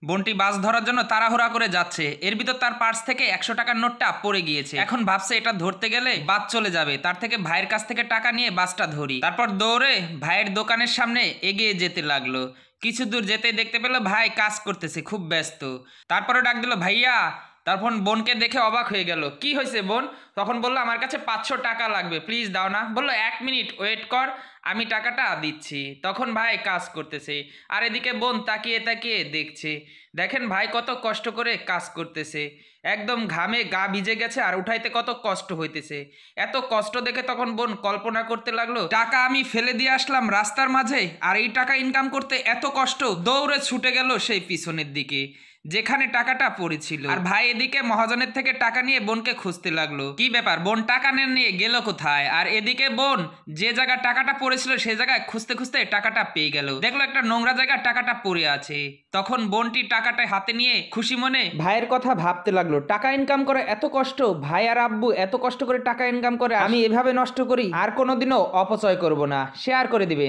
বোনটি বাস ধরার জন্য তাড়াহুড়া করে যাচ্ছে, এর ভিতর তার পার্স থেকে 100 টাকার নোটটা পড়ে গিয়েছে। এখন ভাবছে এটা ধরতে গেলে বাস চলে যাবে, তার থেকে ভাইয়ের কাছ থেকে টাকা নিয়ে বাসটা ধরি। তারপর দৌড়ে ভাইয়ের দোকানের সামনে এগিয়ে যেতে লাগলো। কিছু দূর যেতে দেখতে পেলো ভাই কাজ করতেছে, খুব ব্যস্ত। তারপরে ডাক দিল, ভাইয়া। তখন বোনকে দেখে অবাক হয়ে গেল, কি হয়েছে বোন? তখন বললো, আমার কাছে 500 টাকা লাগবে, প্লিজ দাও না। বললো, 1 মিনিট ওয়েট কর, আমি টাকাটা দিচ্ছি। তখন ভাই কাজ করতেছে, আর এদিকে বোন তাকিয়ে তাকিয়ে দেখছে। দেখেন ভাই কত কষ্ট করে কাজ করতেছে, একদম ঘামে গা ভিজে গেছে, আর উঠাইতে কত কষ্ট হইতেছে। এত কষ্ট দেখে তখন বোন কল্পনা করতে লাগলো, টাকা আমি ফেলে দিয়ে আসলাম রাস্তার মাঝে, আর এই টাকা ইনকাম করতে এত কষ্ট। দৌড়ে ছুটে গেল সেই পিছনের দিকে যেখানে টাকাটা পড়েছিল। আর ভাই এদিকে মহাজনের থেকে টাকা নিয়ে বোনকে খুঁজতে লাগলো, কি ব্যাপার বোন টাকা নিয়ে গেল কোথায়? আর এদিকে বোন যে জায়গায় টাকাটা পড়েছিল সেই জায়গায় খুঁজতে খুঁজতে টাকাটা পেয়ে গেল। দেখলো একটা নোংরা জায়গায় টাকাটা পড়ে আছে। তখন বোনটি টাকাটা হাতে নিয়ে খুশি মনে ভাইয়ের কথা ভাবতে লাগলো, টাকা ইনকাম করে এত কষ্ট, ভাই আর আব্বু এত কষ্ট করে টাকা ইনকাম করে, আমি এভাবে নষ্ট করি, আর কোনোদিনও অপচয় করব না, শেয়ার করে দিবেন।